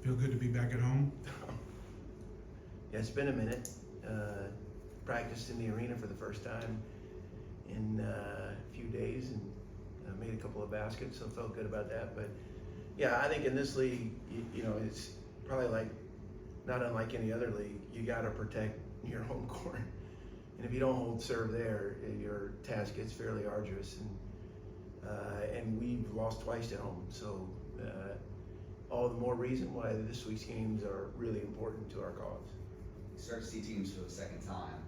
Feel good to be back at home? Yeah, it's been a minute. Practiced in the arena for the first time in a few days and made a couple of baskets, so felt good about that. But yeah, I think in this league, it's probably like not unlike any other league. You got to protect your home court, and if you don't hold serve there, your task gets fairly arduous. And we've lost twice at home, so all the more reason why this week's games are really important to our cause. You start to see teams for the second time.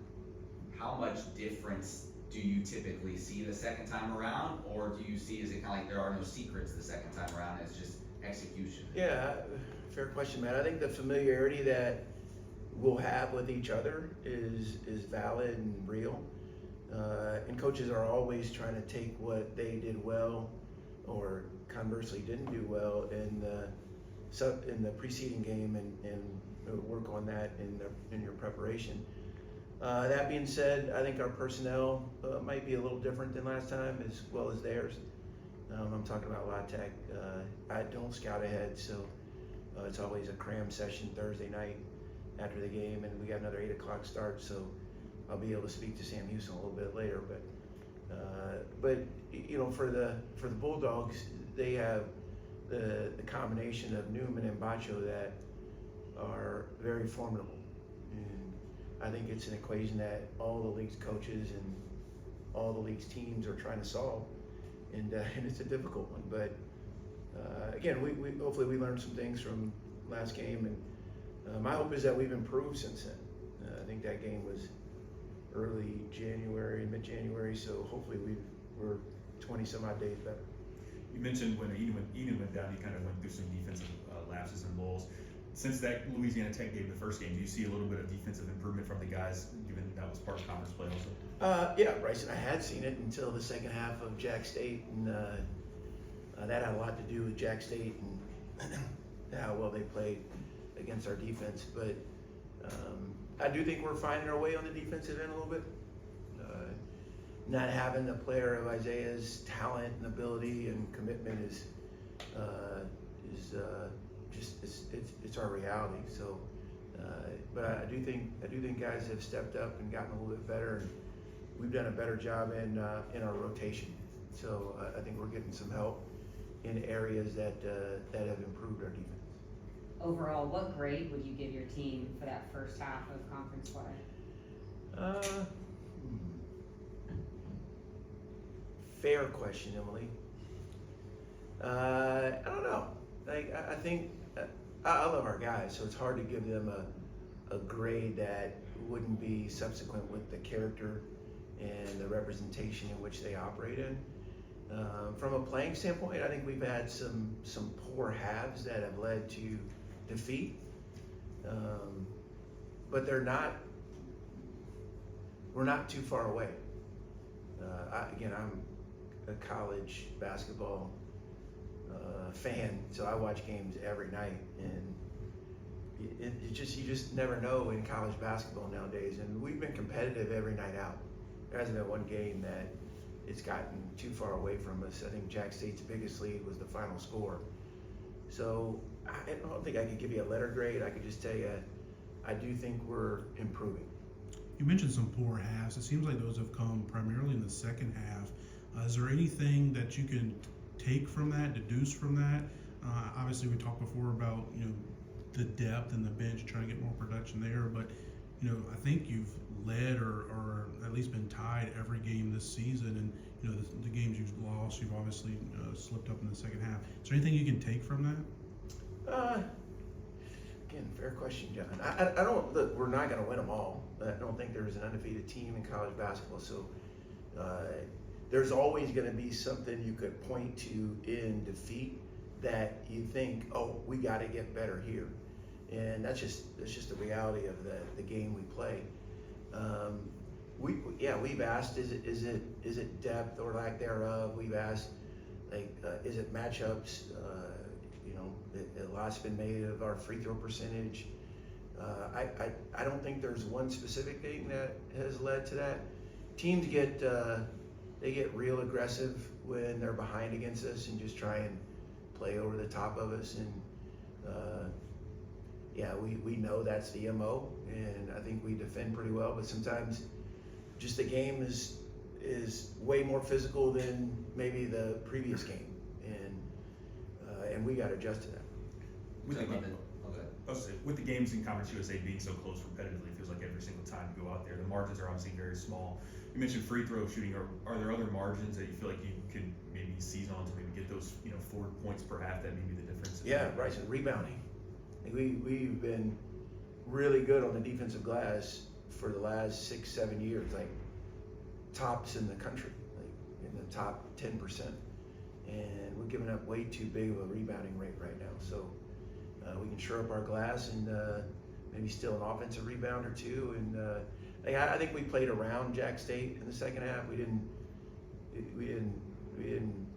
How much difference do you typically see the second time around, or do you see, is it kind of like there are no secrets the second time around, it's just execution? Yeah, fair question, Matt. I think the familiarity that we'll have with each other is valid and real. And coaches are always trying to take what they did well or conversely didn't do well in the preceding game and work on that in your preparation. That being said, I think our personnel might be a little different than last time as well as theirs. I'm talking about La Tech. I don't scout ahead, so it's always a cram session Thursday night after the game, and we got another 8 o'clock start, so I'll be able to speak to Sam Houston a little bit later. But for the Bulldogs, they have the combination of Newman and Bacho that are very formidable. And I think it's an equation that all the league's coaches and all the league's teams are trying to solve, and it's a difficult one. But again, we hopefully we learned some things from last game, and my hope is that we've improved since then. I think that game was early January, mid-January, so hopefully we're 20 some odd days better. You mentioned when Eden went down, you kind of went through some defensive lapses and lulls. Since that Louisiana Tech game, the first game, do you see a little bit of defensive improvement from the guys, given that was part of conference play also? Yeah, Bryson, I had seen it until the second half of Jack State, and that had a lot to do with Jack State and how well they played against our defense. But I do think we're finding our way on the defensive end a little bit. Not having a player of Isaiah's talent and ability and commitment is it's our reality. So, but I do think guys have stepped up and gotten a little bit better, and we've done a better job in our rotation. So I think we're getting some help in areas that have improved our defense. Overall, what grade would you give your team for that first half of conference play? Fair question, Emily. I don't know. I think I love our guys, so it's hard to give them a grade that wouldn't be subsequent with the character and the representation in which they operate in. From a playing standpoint, I think we've had some poor halves that have led to defeat, but we're not too far away. I'm a college basketball fan, so I watch games every night, and you just never know in college basketball nowadays. And we've been competitive every night out. There hasn't been one game that it's gotten too far away from us. I think Jack State's biggest lead was the final score. So I don't think I could give you a letter grade. I could just tell you I do think we're improving. You mentioned some poor halves. It seems like those have come primarily in the second half. Is there anything that you can take from that, deduce from that? Obviously, we talked before about the depth and the bench, trying to get more production there. But I think you've led or at least been tied every game this season, and the games you've lost, you've obviously slipped up in the second half. Is there anything you can take from that? Again, fair question, John. I don't look. We're not going to win them all. I don't think there's an undefeated team in college basketball. So there's always going to be something you could point to in defeat that you think, oh, we got to get better here, and that's just the reality of the game we play. We've asked, is it depth or lack thereof? We've asked, is it matchups? A lot's been made of our free throw percentage. I don't think there's one specific thing that has led to that. Teams get real aggressive when they're behind against us and just try and play over the top of us. And yeah, we know that's the MO, and I think we defend pretty well, but sometimes just the game is way more physical than maybe the previous game, and we got to adjust to that. With the, Talking about game, okay. I was gonna say, with the games in Conference USA being so close competitively, it feels like every single time you go out there, the margins are obviously very small. You mentioned free throw shooting. Are there other margins that you feel like you could maybe seize on to maybe get those 4 points per half that may be the difference? Yeah, right. So rebounding, we've been really good on the defensive glass for the last 6-7 years, like tops in the country, like in the top 10%, and we're giving up way too big of a rebounding rate right now. So we can shore up our glass and maybe steal an offensive rebound or two. And I think we played around Jack State in the second half. We didn't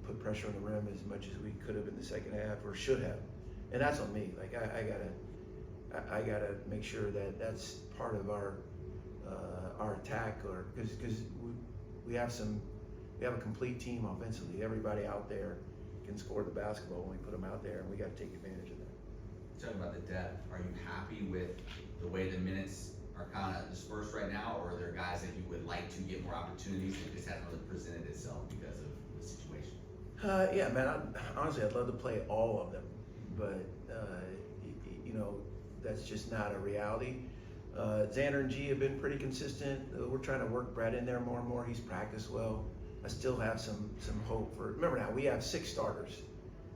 put pressure on the rim as much as we could have in the second half, or should have. And that's on me. Like I gotta make sure that that's part of our attack, or because we have a complete team offensively. Everybody out there can score the basketball when we put them out there, and we got to take advantage of that. Talking about the depth, are you happy with the way the minutes are kind of dispersed right now, or are there guys that you would like to get more opportunities that just hasn't really presented itself because of the situation? Yeah, man. Honestly, I'd love to play all of them, but that's just not a reality. Xander and G have been pretty consistent. We're trying to work Brett in there more and more. He's practiced well. I still have some hope for. Remember now, we have 6 starters.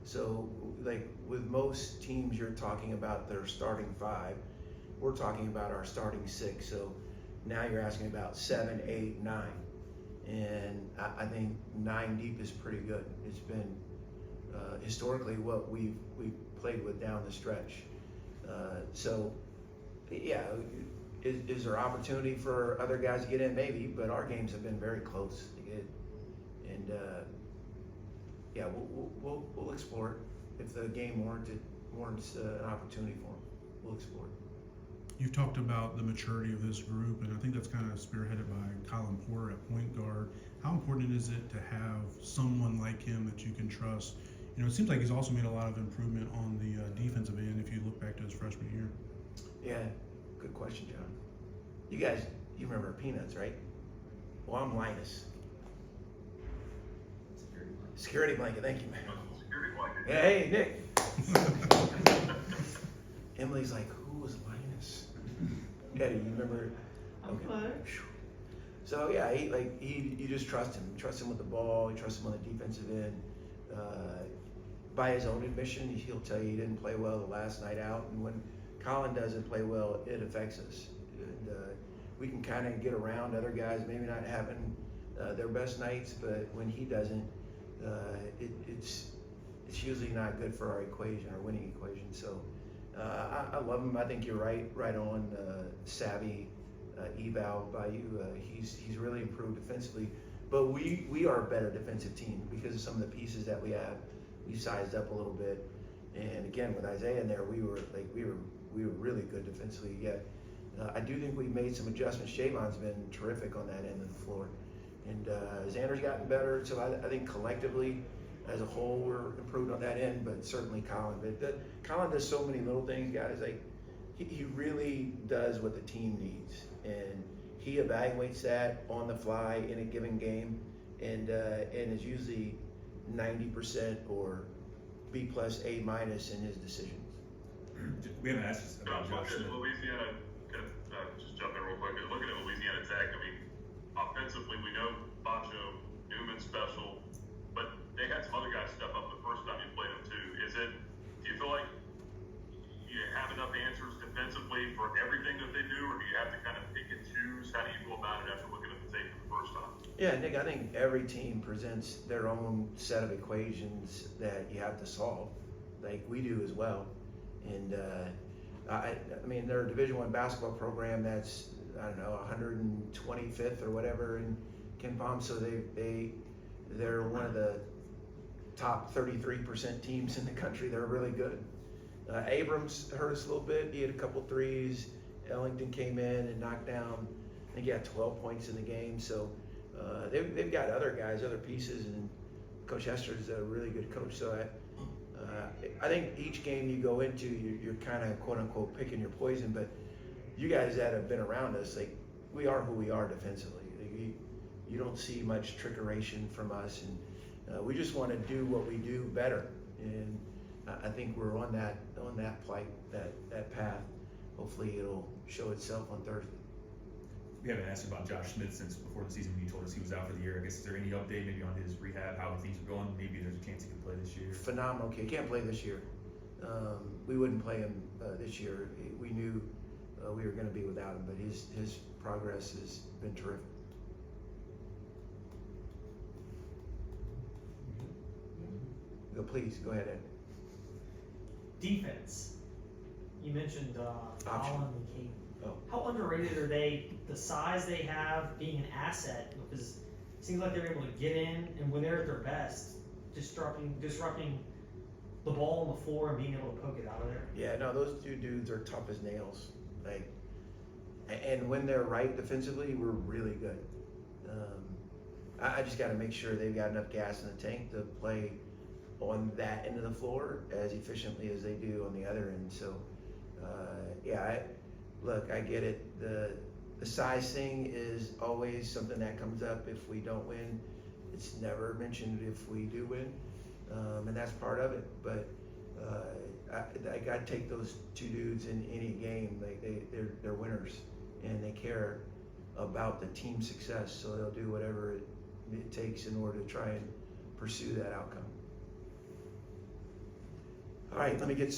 So like with most teams, you're talking about their starting 5. We're talking about our starting 6. So now you're asking about 7, 8, 9, and I think 9 deep is pretty good. It's been historically what we've played with down the stretch. So yeah, is there opportunity for other guys to get in? Maybe, but our games have been very close to get, and yeah, we'll explore it. If the game warrants an opportunity for them, we'll explore it. You've talked about the maturity of this group, and I think that's kind of spearheaded by Colin Porter at point guard. How important is it to have someone like him that you can trust? It seems like he's also made a lot of improvement on the defensive end if you look back to his freshman year. Yeah, good question, John. You remember Peanuts, right? Well, I'm Linus. Security blanket, thank you, man. Security blanket. Yeah, hey, Nick. Emily's like, who was Linus? Eddie, you remember? Okay. So yeah, you just trust him. You trust him with the ball. You trust him on the defensive end. By his own admission, he'll tell you he didn't play well the last night out, and when Colin doesn't play well, it affects us. And we can kind of get around other guys maybe not having their best nights, but when he doesn't, it's usually not good for our equation, our winning equation. So I love him. I think you're right on. Savvy eval by you. He's really improved defensively, but we are a better defensive team because of some of the pieces that we have. We sized up a little bit, and again with Isaiah in there, we were really good defensively. Yet I do think we've made some adjustments. Shavon's been terrific on that end of the floor, and Xander's gotten better. So I think collectively, as a whole, we're improved on that end. But certainly Colin. But Colin does so many little things, guys. Like he really does what the team needs, and he evaluates that on the fly in a given game, and is usually 90% or B+, A- in his decisions. We haven't asked this about Josh Smith. Louisiana, just jump in real quick. Looking at Louisiana Tech, I mean, offensively, we know Bacho, Newman's special, but they had some other guys step up the first time you played them too. Do you feel like you have enough answers defensively for everything that they do, or do you have to kind of pick and choose? How do you go about it after looking at the tape for the first time? Yeah, Nick, I think every team presents their own set of equations that you have to solve, like we do as well. And I mean, they're a Division I basketball program that's, I don't know, 125th or whatever in KenPom, so they're one of the top 33% teams in the country. They're really good. Abrams hurt us a little bit. He had a couple threes. Ellington came in and knocked down, I think he had 12 points in the game. So they've got other guys, other pieces, and Coach Hester's a really good coach. So I think each game you go into, you're kind of quote unquote picking your poison, but you guys that have been around us, like, we are who we are defensively. Like, you don't see much trickeration from us, and we just want to do what we do better. And I think we're on that plight, that path. Hopefully it'll show itself on Thursday. We haven't asked about Josh Smith since before the season when you told us he was out for the year. I guess, is there any update maybe on his rehab, how things are going? Maybe there's a chance he can play this year. Phenomenal kid. Can't play this year. We wouldn't play him this year. We knew we were going to be without him, but his progress has been terrific. Please go ahead, Ed. Defense. You mentioned Holland and King. Oh. How underrated are they? The size they have, being an asset, because it seems like they're able to get in, and when they're at their best, disrupting the ball on the floor and being able to poke it out of there. Yeah, no, those two dudes are tough as nails. Like, and when they're right defensively, we're really good. I just got to make sure they've got enough gas in the tank to play on that end of the floor as efficiently as they do on the other end. So, look, I get it. The size thing is always something that comes up if we don't win. It's never mentioned if we do win, and that's part of it. But I got to take those two dudes in any game. They're winners, and they care about the team success. So they'll do whatever it takes in order to try and pursue that outcome. All right, let me get